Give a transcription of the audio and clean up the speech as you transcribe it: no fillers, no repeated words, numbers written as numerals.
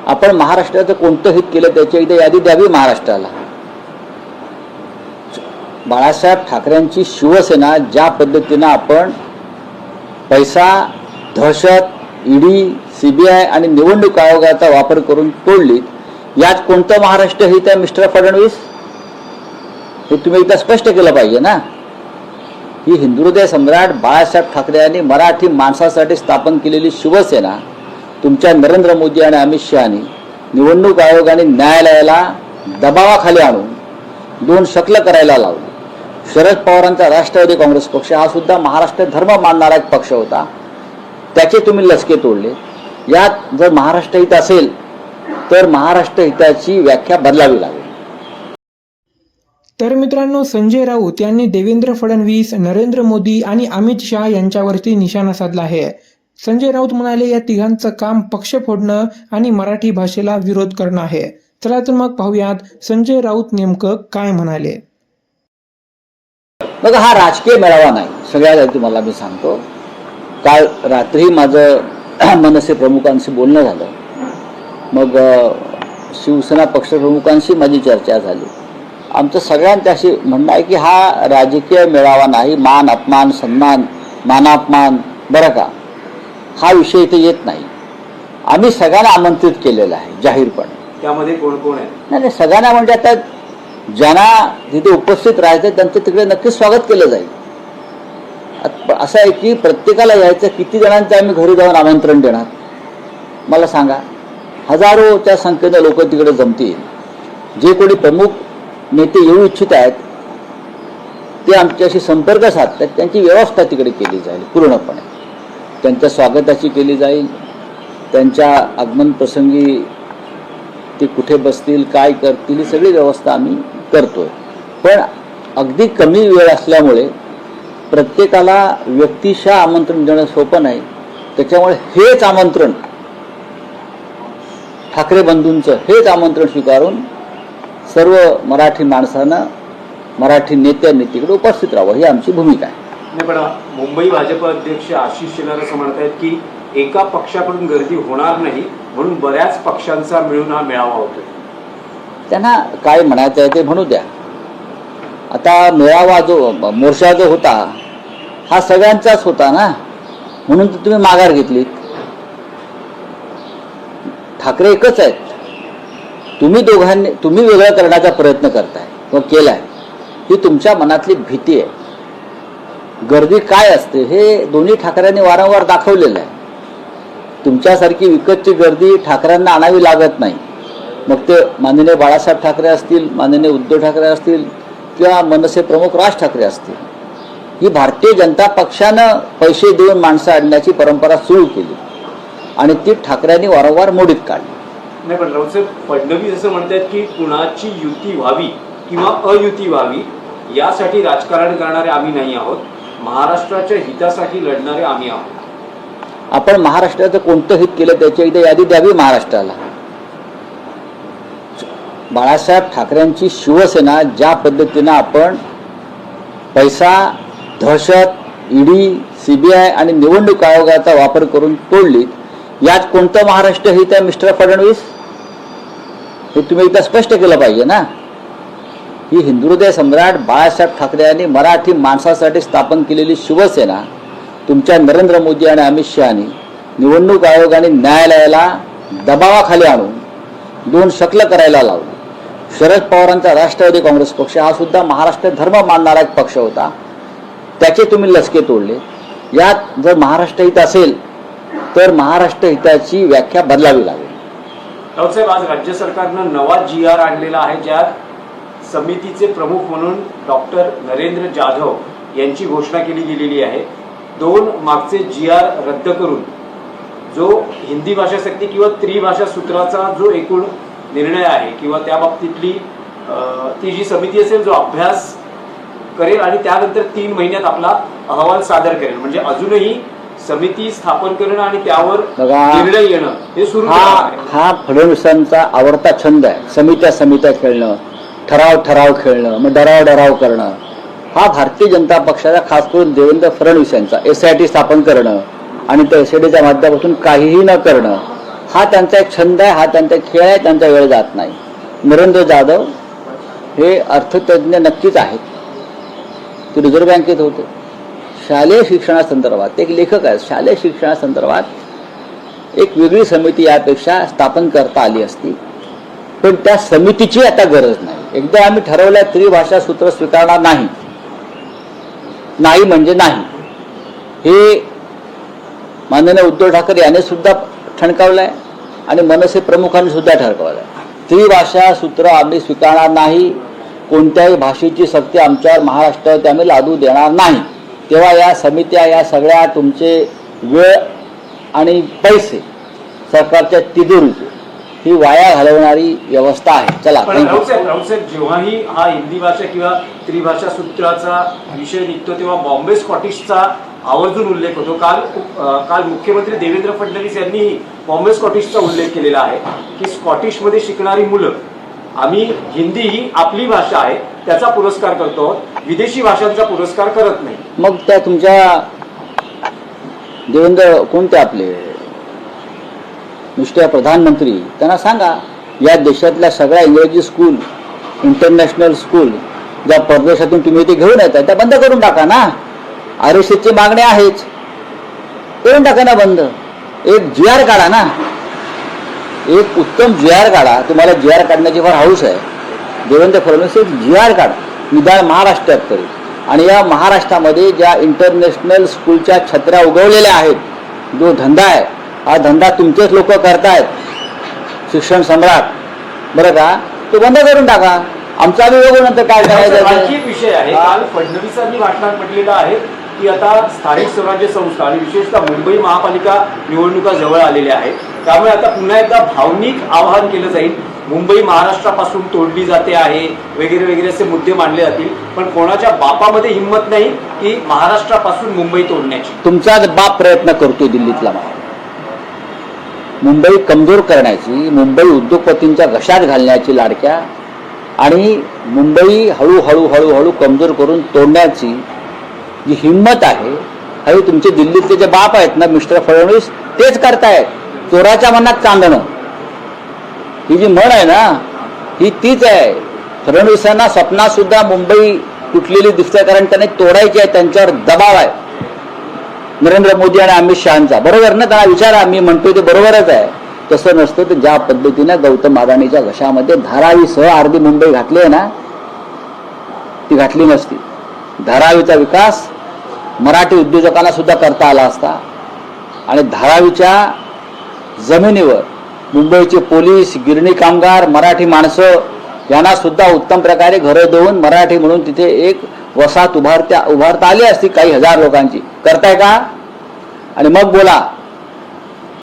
आपण महाराष्ट्राचं कोणतं हित केलं त्याची एकदा यादी द्यावी महाराष्ट्राला. बाळासाहेब ठाकरेंची शिवसेना ज्या पद्धतीनं आपण पैसा, दहशत, ईडी, सीबीआय आणि निवडणूक आयोगाचा वापर करून तोडली, यात कोणतं महाराष्ट्र हित आहे मिस्टर फडणवीस? हे तुम्ही एकदा स्पष्ट केलं पाहिजे ना. ही हिंदुहृदय सम्राट बाळासाहेब ठाकरे यांनी मराठी माणसासाठी स्थापन केलेली शिवसेना तुमच्या नरेंद्र मोदी आणि अमित शहानी निवडणूक आयोग आणि न्यायालयाला दबावाखाली आणून दोन शकलं करायला लावली. शरद पवारांचा राष्ट्रवादी काँग्रेस पक्ष हा सुद्धा महाराष्ट्र धर्म मानणारा एक पक्ष होता, त्याचे तुम्ही लचके तोडले. यात जर महाराष्ट्र हित असेल तर महाराष्ट्र हिताची व्याख्या बदलावी लागेल. तर मित्रांनो, संजय राऊत यांनी देवेंद्र फडणवीस, नरेंद्र मोदी आणि अमित शहा यांच्यावरती निशाणा साधला आहे. संजय राऊत म्हणाले, या तिघांचं काम पक्ष फोडणं आणि मराठी भाषेला विरोध करणं आहे. चला तर मग पाहूयात संजय राऊत नेमकं काय म्हणाले. बघा, हा राजकीय मेळावा नाही. सगळ्यात आधी तुम्हाला मी सांगतो, काल रात्री माझं मनसे प्रमुखांशी बोलणं झालं. मग शिवसेना पक्षप्रमुखांशी माझी चर्चा झाली. आमचं सगळ्यांचं अशी म्हणणं आहे की हा राजकीय मेळावा नाही. मान अपमान, सन्मान, मानापमान, बरं का, हा विषय इथे येत नाही. आम्ही सगळ्यांना आमंत्रित केलेलं आहे जाहीरपणे. त्यामध्ये कोण कोण आहे? नाही, सगळ्यांना म्हणजे आता ज्यांना तिथे उपस्थित राहायचं त्यांचं तिकडे नक्कीच स्वागत केलं जाईल. असं आहे की प्रत्येकाला यायचं, किती जणांचं आम्ही घरी जाऊन आमंत्रण देणार मला सांगा? हजारोच्या संख्येने लोक तिकडे जमतील. जे कोणी प्रमुख नेते येऊ इच्छित आहेत ते आमच्याशी संपर्क साधतात, त्यांची व्यवस्था तिकडे केली जाईल पूर्णपणे. त्यांच्या स्वागताची केली जाईल. त्यांच्या आगमन प्रसंगी ते कुठे बसतील, काय करतील, ही सगळी व्यवस्था आम्ही करतोय. पण अगदी कमी वेळ असल्यामुळे प्रत्येकाला व्यक्तिशः आमंत्रण देणं सोपं नाही. त्याच्यामुळे हेच आमंत्रण, ठाकरे बंधूंचं हेच आमंत्रण स्वीकारून सर्व मराठी माणसांना, मराठी नेत्यांनी तिकडे उपस्थित राहावं, ही आमची भूमिका आहे. नाही, पण मुंबई भाजप अध्यक्ष आशिष शेलार असं म्हणत आहेत की एका पक्षाकडून गर्दी होणार नाही, म्हणून बऱ्याच पक्षांचा मिळून हा मेळावा होतो. त्यांना काय म्हणायचं आहे ते म्हणू द्या. आता मेळावा जो, मोर्चा जो होता हा सगळ्यांचाच होता ना, म्हणून तर तुम्ही माघार घेतलीत. ठाकरे एकच आहेत. तुम्ही वेगळं करण्याचा प्रयत्न करताय किंवा केलाय, ही तुमच्या मनातली भीती आहे. गर्दी काय असते हे दोन्ही ठाकरेंनी वारंवार दाखवलेलं आहे. तुमच्यासारखी विकतची गर्दी ठाकरेंना आणावी लागत नाही. मग ते माननीय बाळासाहेब ठाकरे असतील, माननीय उद्धव ठाकरे असतील किंवा मनसे प्रमुख राज ठाकरे असतील, ही भारतीय जनता पक्षानं पैसे देऊन माणसं आणण्याची परंपरा सुरू केली आणि ती ठाकरेंनी वारंवार मोडीत काढली. नाही, पण राऊतसाहेब फडणवीस असं म्हणतात की कुणाची युती व्हावी किंवा अयुती व्हावी यासाठी राजकारण करणारे आम्ही नाही आहोत, महाराष्ट्राच्या हितासाठी लढणारे आम्ही आहोत. आपण महाराष्ट्राचं कोणतं हित केलं त्याची एकदा यादी द्यावी महाराष्ट्राला. बाळासाहेब ठाकरेंची शिवसेना ज्या पद्धतीनं आपण पैसा, दहशत, ईडी, सीबीआय आणि निवडणूक आयोगाचा वापर करून तोडली, यात कोणतं महाराष्ट्र हित आहे मिस्टर फडणवीस? हे तुम्ही एकदा स्पष्ट केलं पाहिजे ना. ही हिंदुहृदय सम्राट बाळासाहेब ठाकरे यांनी मराठी माणसासाठी स्थापन केलेली शिवसेना तुमच्या नरेंद्र मोदी आणि अमित शहानी निवडणूक आयोग आणि न्यायालयाला दबावाखाली आणून दोन शकलं करायला लावली. शरद पवारांचा राष्ट्रवादी काँग्रेस पक्ष हा सुद्धा महाराष्ट्र धर्म मानणारा एक पक्ष होता, त्याचे तुम्ही लचके तोडले. यात जर महाराष्ट्र हित असेल तर महाराष्ट्र हिताची व्याख्या बदलावी लागेल. राऊतसाहेब, आज राज्य सरकारनं नवा GR आणलेला आहे, ज्यात समितीचे प्रमुख म्हणून डॉक्टर नरेंद्र जाधव यांची घोषणा केली गेलेली आहे. 2 मागचे GR रद्द करून जो हिंदी भाषा सक्ती किंवा त्रिभाषा सूत्राचा जो एकूण निर्णय आहे किंवा त्या बाबतीतली ती जी समिती असेल जो अभ्यास करेल आणि त्यानंतर 3 महिन्यात आपला अहवाल सादर करेल, म्हणजे अजूनही समिती स्थापन करणं आणि त्यावर निर्णय येणं हे सुरू आहे. हा फडणवीसांचा आवडता छंद आहे. समित्या खेळणं, ठराव खेळणं, मग डराव करणं. हा भारतीय जनता पक्षाचा, खास करून देवेंद्र फडणवीस यांचा SIT स्थापन करणं आणि त्या SITच्या माध्यमातून काहीही न करणं, हा त्यांचा एक छंद आहे, हा त्यांचा खेळ आहे, त्यांचा वेळ जात नाही. नरेंद्र जाधव हे अर्थतज्ञ नक्कीच आहेत, ते रिझर्व्ह बँकेत होते. शालेय शिक्षणासंदर्भात एक लेखक आहेत. शालेय शिक्षणासंदर्भात एक वेगळी समिती यापेक्षा स्थापन करता आली असती, पण त्या समितीची आता गरज नाही. एकदा आम्ही ठरवलं त्रिभाषा सूत्र स्वीकारणार नाही, नाही म्हणजे नाही. हे माननीय उद्धव ठाकरे यांनी सुद्धा ठणकावलंय आणि मनसे प्रमुखांनी सुद्धा ठणकावलंय. त्रिभाषा सूत्र आम्ही स्वीकारणार नाही, कोणत्याही भाषेची सक्ती आमच्यावर महाराष्ट्रात आम्ही लादू देणार नाही. तेव्हा या समित्या, या सगळ्या तुमचे वेळ आणि पैसे सरकारच्या तिजोरीत ही वाया घालवणारी व्यवस्था आहे. चला, राऊत साहेब, जेव्हाही हा हिंदी भाषा किंवा त्रिभाषा सूत्राचा विषय निघतो तेव्हा बॉम्बे स्कॉटिशचा आवर्जून उल्लेख होतो. काल मुख्यमंत्री देवेंद्र फडणवीस यांनीही बॉम्बे स्कॉटिशचा उल्लेख केलेला आहे की स्कॉटिशमध्ये शिकणारी मुलं आम्ही हिंदी ही आपली भाषा आहे त्याचा पुरस्कार करतो, विदेशी भाषांचा पुरस्कार करत नाही. मग त्या तुमच्या देवेंद्र कोणते आपले मिस्टर प्रधानमंत्री त्यांना सांगा, या देशातल्या सगळ्या इंग्रजी स्कूल, इंटरनॅशनल स्कूल ज्या परदेशातून तुम्ही ते घेऊन येतात त्या बंद करून टाका ना. RSSची मागणी आहेच, करून टाका ना बंद. एक GR काढा ना, एक उत्तम GR काढा. तुम्हाला GR काढण्याची फार हौस आहे. देवेंद्र फडणवीस एक GR काढा, निदान महाराष्ट्रात तरी. आणि या महाराष्ट्रामध्ये ज्या इंटरनॅशनल स्कूलच्या छत्र्या उगवलेल्या आहेत, जो धंदा आहे हा धंदा तुमचेच लोक करतायत, शिक्षण सम्राट, बरं का, तो बंद करून टाका. आमचा बघू नंतर काय करायचं. आणखी एक विषय आहे, काल फडणवीसांनी भाषणात म्हटलेलं आहे की आता स्थानिक स्वराज्य संस्था आणि विशेषतः मुंबई महापालिका निवडणुका जवळ आलेल्या आहेत, त्यामुळे आता पुन्हा एकदा भावनिक आवाहन केलं जाईल. मुंबई महाराष्ट्रापासून तोडली जाते आहे वगैरे वगैरे असे मुद्दे मांडले जातील, पण कोणाच्या बापामध्ये हिंमत नाही की महाराष्ट्रापासून मुंबई तोडण्याची. तुमचाच बाप प्रयत्न करतोय दिल्लीतला. मुंबई कमजोर करण्याची, मुंबई उद्योगपतींच्या घशात घालण्याची लाडक्या, आणि मुंबई हळूहळू हळूहळू कमजोर करून तोडण्याची जी हिंमत आहे, हे तुमचे दिल्लीतले जे बाप आहेत ना मिस्टर फडणवीस, तेच करतायत. चोराच्या मनात चांदणं ही जी म्हण आहे ना, ही तीच आहे. फडणवीसांना स्वप्नात सुद्धा मुंबई तुटलेली दिसते, कारण त्यांनी तोडायची आहे, त्यांच्यावर दबाव आहे नरेंद्र मोदी आणि अमित शहांचा. बरोबर ना, त्यांना विचारा, मी म्हणतोय ते बरोबरच आहे. तसं नसतं. तर ज्या पद्धतीनं गौतम अदानीच्या घशामध्ये धारावीसह अर्धी मुंबई घातली आहे ना, ती घातली नसती. धारावीचा विकास मराठी उद्योजकांना सुद्धा करता आला असता, आणि धारावीच्या जमिनीवर मुंबईचे पोलीस, गिरणी कामगार, मराठी माणसं यांना सुद्धा उत्तम प्रकारे घरं देऊन मराठी म्हणून तिथे एक वसाहत उभारता आली असती काही हजार लोकांची. करताय का? आणि मग बोला